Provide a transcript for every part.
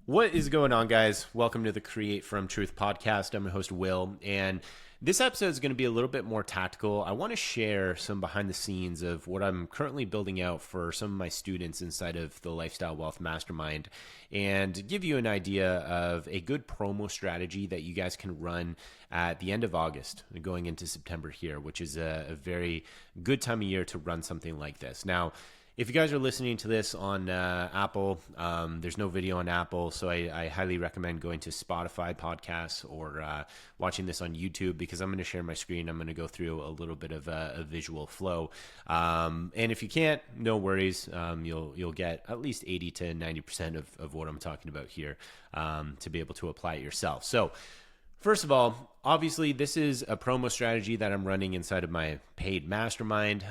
What is going on, guys? Welcome to the Create From Truth podcast. I'm your host, Will, and this episode is going to be a little bit more tactical. I want to share some behind the scenes of what I'm currently building out for some of my students inside of the Lifestyle Wealth Mastermind and give you an idea of a good promo strategy that you guys can run at the end of August going into September here, which is a very good time of year to run something like this. Now, if you guys are listening to this on Apple, there's no video on Apple, so I highly recommend going to Spotify podcasts or watching this on YouTube because I'm going to share my screen. I'm going to go through a little bit of a visual flow. And if you can't, no worries. You'll get at least 80 to 90% of what I'm talking about here to be able to apply it yourself. So first of all, obviously, this is a promo strategy that I'm running inside of my paid mastermind.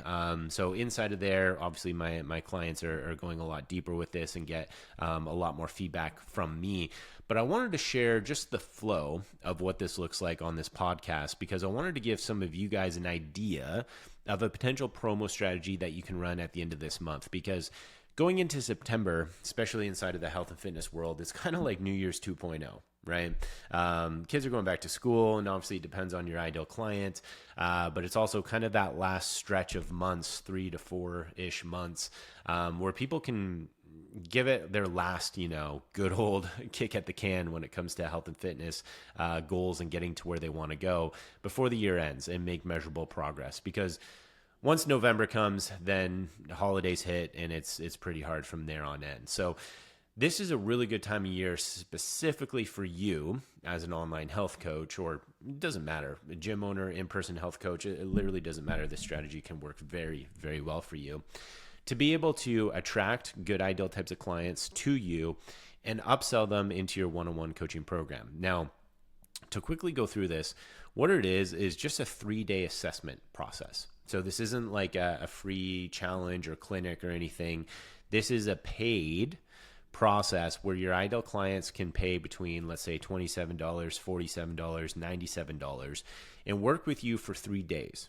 So inside of there, obviously, my clients are going a lot deeper with this and get a lot more feedback from me. But I wanted to share just the flow of what this looks like on this podcast because I wanted to give some of you guys an idea of a potential promo strategy that you can run at the end of this month. Because going into September, especially inside of the health and fitness world, it's kind of like New Year's 2.0. Right? Kids are going back to school, and obviously it depends on your ideal client, but it's also kind of that last stretch of months, 3 to 4-ish months, where people can give it their last, good old kick at the can when it comes to health and fitness goals and getting to where they want to go before the year ends and make measurable progress. Because once November comes, then holidays hit, and it's pretty hard from there on in. So this is a really good time of year specifically for you as an online health coach, or it doesn't matter, a gym owner, in-person health coach, it literally doesn't matter. This strategy can work very, very well for you to be able to attract good ideal types of clients to you and upsell them into your one-on-one coaching program. Now, to quickly go through this, what it is just a 3-day assessment process. So this isn't like a free challenge or clinic or anything. This is a paid process where your ideal clients can pay between, let's say, $27, $47, $97 and work with you for 3 days.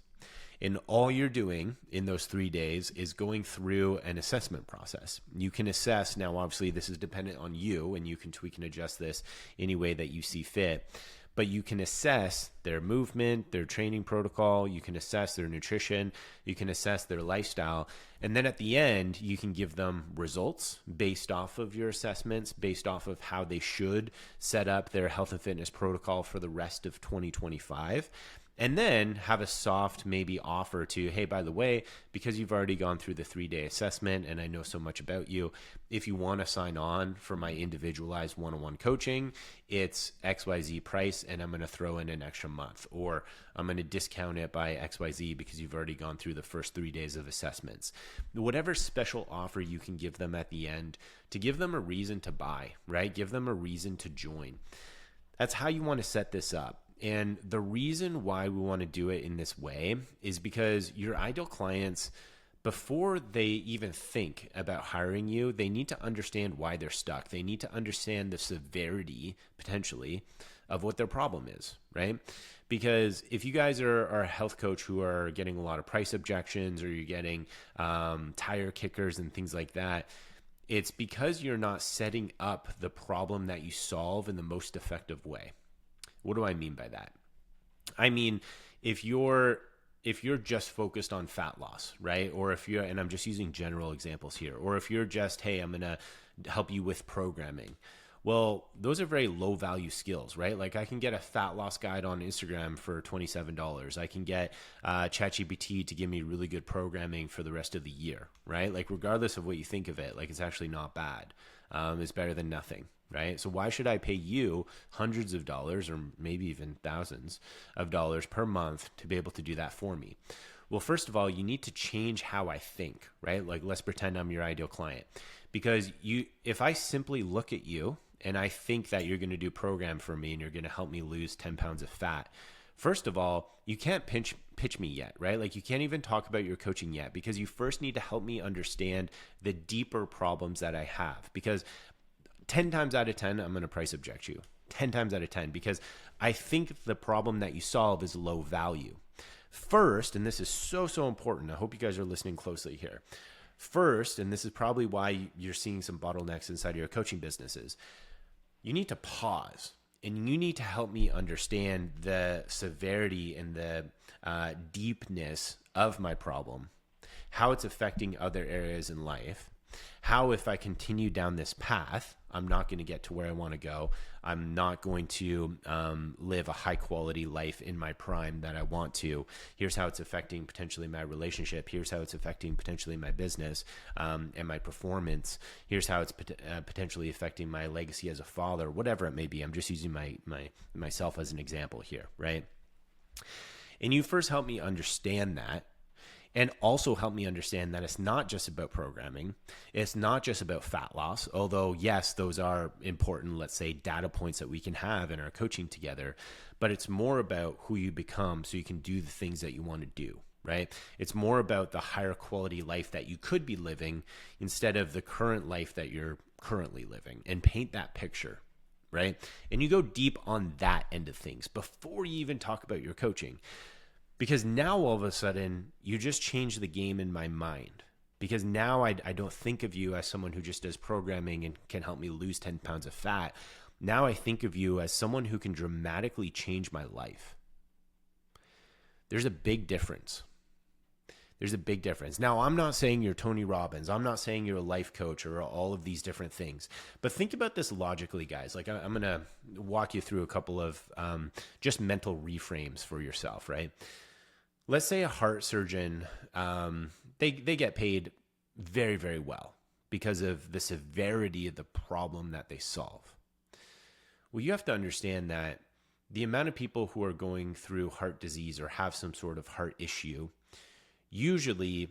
And all you're doing in those 3 days is going through an assessment process. You can assess, now obviously this is dependent on you and you can tweak and adjust this any way that you see fit. But you can assess their movement, their training protocol, you can assess their nutrition, you can assess their lifestyle, and then at the end, you can give them results based off of your assessments, based off of how they should set up their health and fitness protocol for the rest of 2025. And then have a soft maybe offer to, hey, by the way, because you've already gone through the 3-day assessment and I know so much about you, if you want to sign on for my individualized one-on-one coaching, it's XYZ price and I'm going to throw in an extra month, or I'm going to discount it by XYZ because you've already gone through the first 3 days of assessments. Whatever special offer you can give them at the end to give them a reason to buy, right? Give them a reason to join. That's how you want to set this up. And the reason why we want to do it in this way is because your ideal clients, before they even think about hiring you, they need to understand why they're stuck. They need to understand the severity, potentially, of what their problem is, right? Because if you guys are a health coach who are getting a lot of price objections or you're getting tire kickers and things like that, it's because you're not setting up the problem that you solve in the most effective way. What do I mean by that? I mean, if you're just focused on fat loss, right? Or if you're, and I'm just using general examples here, or if you're just, hey, I'm going to help you with programming. Well, those are very low value skills, right? Like I can get a fat loss guide on Instagram for $27. I can get ChatGPT to give me really good programming for the rest of the year, right? Like regardless of what you think of it, like it's actually not bad. It's better than nothing, right? So why should I pay you hundreds of dollars or maybe even thousands of dollars per month to be able to do that for me? Well, first of all, you need to change how I think, right? Like let's pretend I'm your ideal client, because if I simply look at you and I think that you're going to do program for me and you're going to help me lose 10 pounds of fat, first of all, you can't pitch me yet, right? Like you can't even talk about your coaching yet because you first need to help me understand the deeper problems that I have. Because 10 times out of 10, I'm going to price object you. 10 times out of 10 because I think the problem that you solve is low value. First, and this is so important, I hope you guys are listening closely here. First, and this is probably why you're seeing some bottlenecks inside of your coaching businesses. you need to pause and you need to help me understand the severity and the deepness of my problem, how it's affecting other areas in life, how if I continue down this path, I'm not going to get to where I want to go. I'm not going to live a high quality life in my prime that I want to. Here's how it's affecting potentially my relationship. Here's how it's affecting potentially my business and my performance. Here's how it's potentially affecting my legacy as a father, whatever it may be. I'm just using myself as an example here, right? And you first help me understand that. And also help me understand that it's not just about programming. It's not just about fat loss, although yes, those are important, let's say, data points that we can have in our coaching together, but it's more about who you become so you can do the things that you want to do, right? It's more about the higher quality life that you could be living instead of the current life that you're currently living, and paint that picture, right? And you go deep on that end of things before you even talk about your coaching. Because now all of a sudden, you just change the game in my mind. Because now I don't think of you as someone who just does programming and can help me lose 10 pounds of fat. Now I think of you as someone who can dramatically change my life. There's a big difference. There's a big difference. Now, I'm not saying you're Tony Robbins. I'm not saying you're a life coach or all of these different things. But think about this logically, guys. Like, I'm going to walk you through a couple of just mental reframes for yourself, right? Let's say a heart surgeon, they get paid very, very well because of the severity of the problem that they solve. Well, you have to understand that the amount of people who are going through heart disease or have some sort of heart issue, usually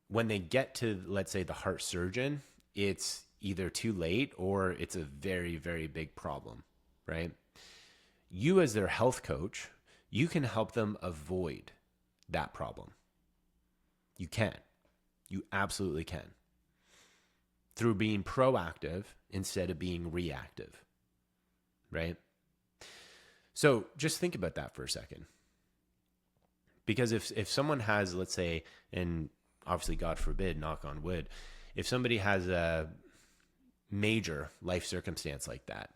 when they get to, let's say, the heart surgeon, it's either too late or it's a very, very big problem, right? You as their health coach, you can help them avoid that problem. You can. You absolutely can. Through being proactive instead of being reactive, right? So just think about that for a second. Because if someone has, let's say, and obviously God forbid, knock on wood, if somebody has a major life circumstance like that,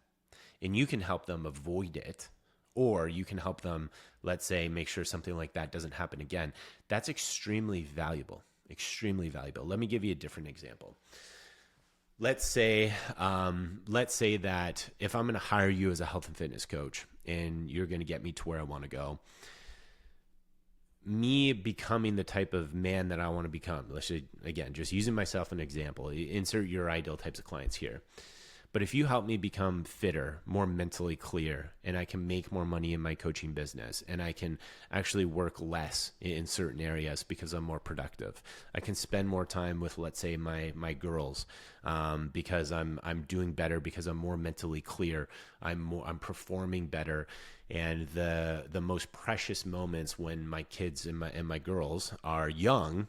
and you can help them avoid it, or you can help them, let's say, make sure something like that doesn't happen again, that's extremely valuable, extremely valuable. Let me give you a different example. Let's say that if I'm going to hire you as a health and fitness coach and you're going to get me to where I want to go, me becoming the type of man that I want to become, let's say, again, just using myself as an example, insert your ideal types of clients here. But if you help me become fitter, more mentally clear, and I can make more money in my coaching business, and I can actually work less in certain areas because I'm more productive, I can spend more time with, let's say, my girls because I'm doing better because I'm more mentally clear, I'm performing better, and the most precious moments when my kids and my girls are young,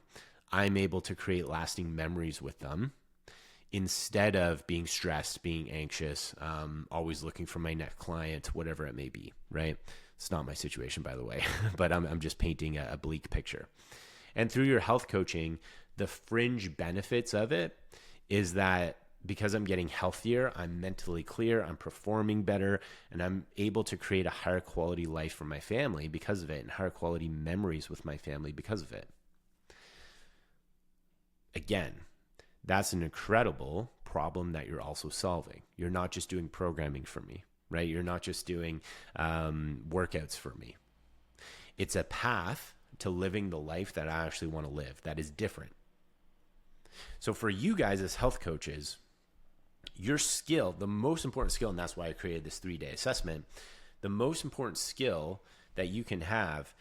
I'm able to create lasting memories with them, instead of being stressed, being anxious, always looking for my next client, whatever it may be, right? It's not my situation, by the way, but I'm just painting a bleak picture. And through your health coaching, the fringe benefits of it is that because I'm getting healthier, I'm mentally clear, I'm performing better, and I'm able to create a higher quality life for my family because of it, and higher quality memories with my family because of it. Again, that's an incredible problem that you're also solving. You're not just doing programming for me, right? You're not just doing workouts for me. It's a path to living the life that I actually want to live that is different. So for you guys as health coaches, your skill, the most important skill, and that's why I created this 3-day assessment, the most important skill that you can have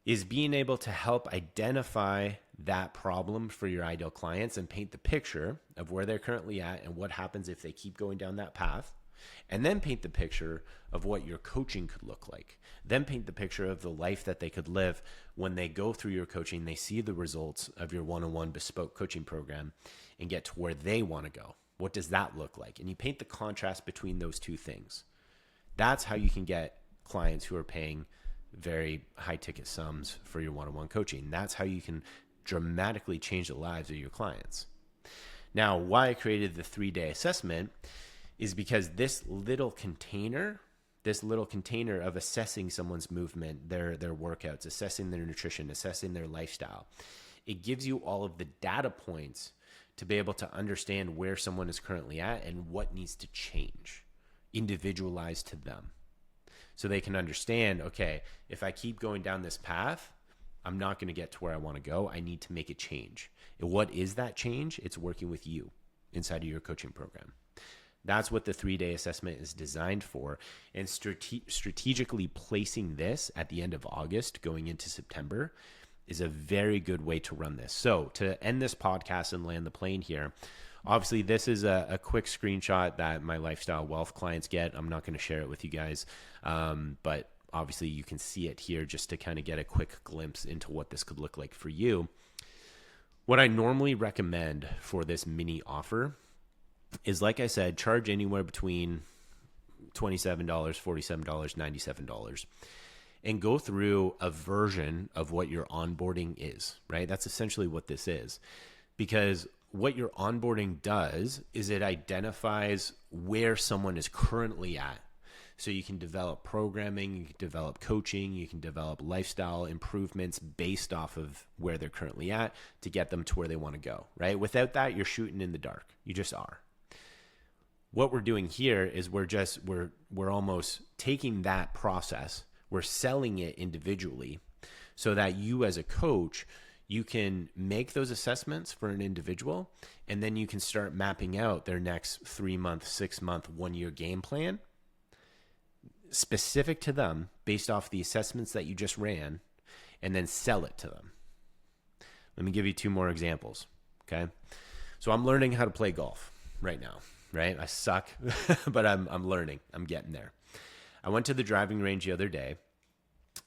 is being able to help identify that problem for your ideal clients and paint the picture of where they're currently at and what happens if they keep going down that path. And then paint the picture of what your coaching could look like. Then paint the picture of the life that they could live when they go through your coaching, they see the results of your one-on-one bespoke coaching program and get to where they want to go. What does that look like? And you paint the contrast between those two things. That's how you can get clients who are paying very high ticket sums for your one-on-one coaching. That's how you can dramatically change the lives of your clients. Now, why I created the 3-day assessment is because this little container of assessing someone's movement, their workouts, assessing their nutrition, assessing their lifestyle, it gives you all of the data points to be able to understand where someone is currently at and what needs to change, individualized to them. So they can understand, okay, if I keep going down this path, I'm not going to get to where I want to go. I need to make a change. And what is that change? It's working with you inside of your coaching program. That's what the 3-day assessment is designed for. And strategically placing this at the end of August going into September is a very good way to run this. So to end this podcast and land the plane here, obviously this is a quick screenshot that my lifestyle wealth clients get. I'm not going to share it with you guys, but obviously you can see it here just to kind of get a quick glimpse into what this could look like for you. What I normally recommend for this mini offer is, like I said, charge anywhere between $27, $47, $97, and go through a version of what your onboarding is, right? That's essentially what this is. Because what your onboarding does is it identifies where someone is currently at. So you can develop programming, you can develop coaching, you can develop lifestyle improvements based off of where they're currently at to get them to where they want to go, right? Without that, you're shooting in the dark. You just are. What we're doing here is we're almost taking that process, we're selling it individually so that you as a coach, you can make those assessments for an individual, and then you can start mapping out their next 3-month, 6-month, 1-year game plan specific to them based off the assessments that you just ran, and then sell it to them. Let me give you 2 more examples. Okay. So I'm learning how to play golf right now, right? I suck, but I'm learning. I'm getting there. I went to the driving range the other day,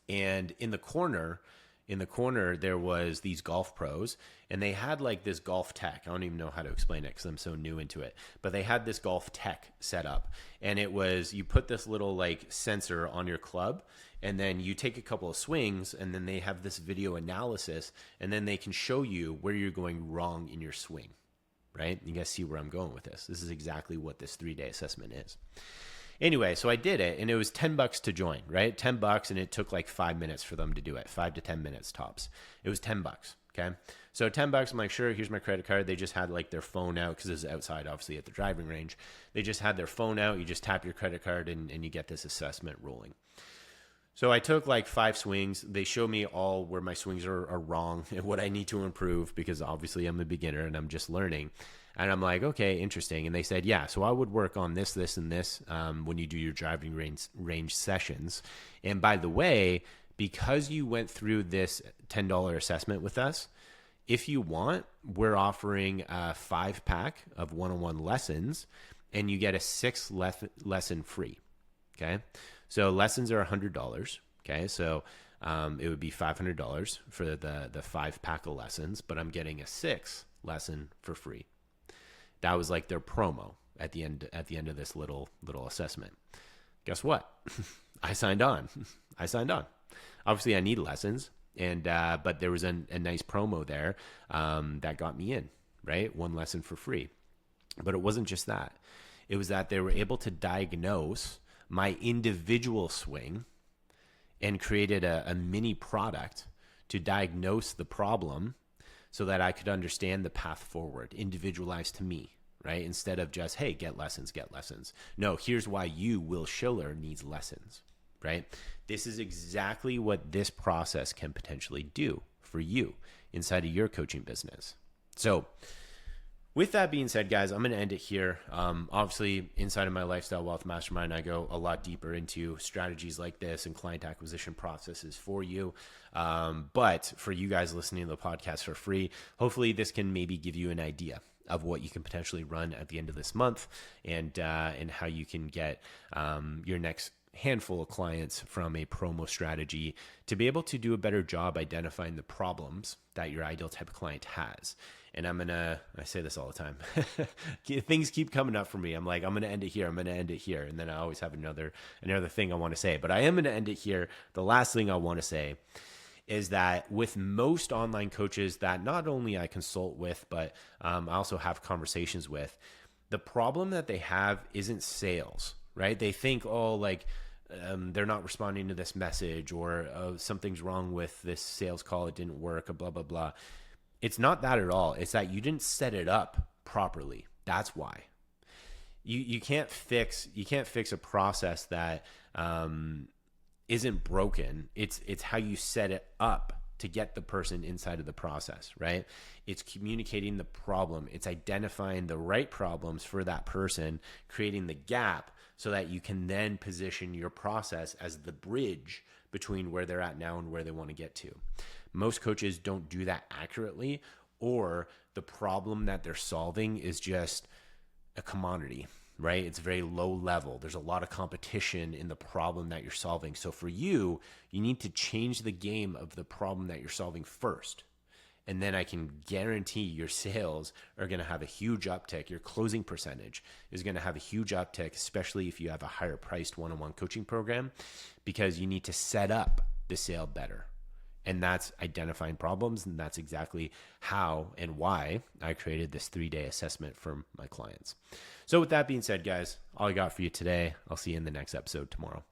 and in the corner, there was these golf pros, and they had like this golf tech. I don't even know how to explain it because I'm so new into it, but they had this golf tech set up, and it was, you put this little like sensor on your club, and then you take a couple of swings, and then they have this video analysis, and then they can show you where you're going wrong in your swing, right? You guys see where I'm going with this. This is exactly what this 3-day assessment is. Anyway, so I did it, and it was $10 to join, right? $10, and it took like 5 minutes for them to do it, 5 to 10 minutes tops. It was $10, okay? So $10, I'm like, sure, here's my credit card. They just had like their phone out because it was outside, obviously, at the driving range. They just had their phone out. You just tap your credit card, and you get this assessment rolling. So I took like 5 swings. They show me all where my swings are wrong and what I need to improve because obviously I'm a beginner and I'm just learning. And I'm like, okay, interesting. And they said, yeah, so I would work on this, this, and this when you do your driving range sessions. And by the way, because you went through this $10 assessment with us, if you want, we're offering a 5-pack of one-on-one lessons, and you get a 6th lesson free, okay? So lessons are $100, okay? So it would be $500 for the 5-pack of lessons, but I'm getting a 6th lesson for free. That was like their promo at the end of this little assessment. Guess what? I signed on. Obviously, I need lessons, and but there was a nice promo there that got me in, right? 1 lesson for free. But it wasn't just that. It was that they were able to diagnose my individual swing and created a mini product to diagnose the problem so that I could understand the path forward, individualized to me, right? Instead of just, hey, get lessons. No, here's why you, Will Schiller, needs lessons, right? This is exactly what this process can potentially do for you inside of your coaching business. So with that being said, guys, I'm going to end it here. Obviously, inside of my Lifestyle Wealth Mastermind, I go a lot deeper into strategies like this and client acquisition processes for you. But for you guys listening to the podcast for free, hopefully this can maybe give you an idea of what you can potentially run at the end of this month, and how you can get your next handful of clients from a promo strategy to be able to do a better job identifying the problems that your ideal type of client has. And I say this all the time, things keep coming up for me. I'm like, I'm going to end it here. And then I always have another thing I want to say, but I am going to end it here. The last thing I want to say is that with most online coaches that not only I consult with, but I also have conversations with, The problem that they have isn't sales, right? They think, oh, like they're not responding to this message, or something's wrong with this sales call, it didn't work, blah, blah, blah. It's not that at all. It's that you didn't set it up properly. That's why. You can't fix a process that isn't broken. It's how you set it up to get the person inside of the process, right? It's communicating the problem. It's identifying the right problems for that person, creating the gap so that you can then position your process as the bridge between where they're at now and where they want to get to. Most coaches don't do that accurately, or the problem that they're solving is just a commodity, right? It's very low level. There's a lot of competition in the problem that you're solving. So for you, you need to change the game of the problem that you're solving first. And then I can guarantee your sales are going to have a huge uptick. Your closing percentage is going to have a huge uptick, especially if you have a higher priced one-on-one coaching program, because you need to set up the sale better. And that's identifying problems. And that's exactly how and why I created this 3-day assessment for my clients. So with that being said, guys, all I got for you today. I'll see you in the next episode tomorrow.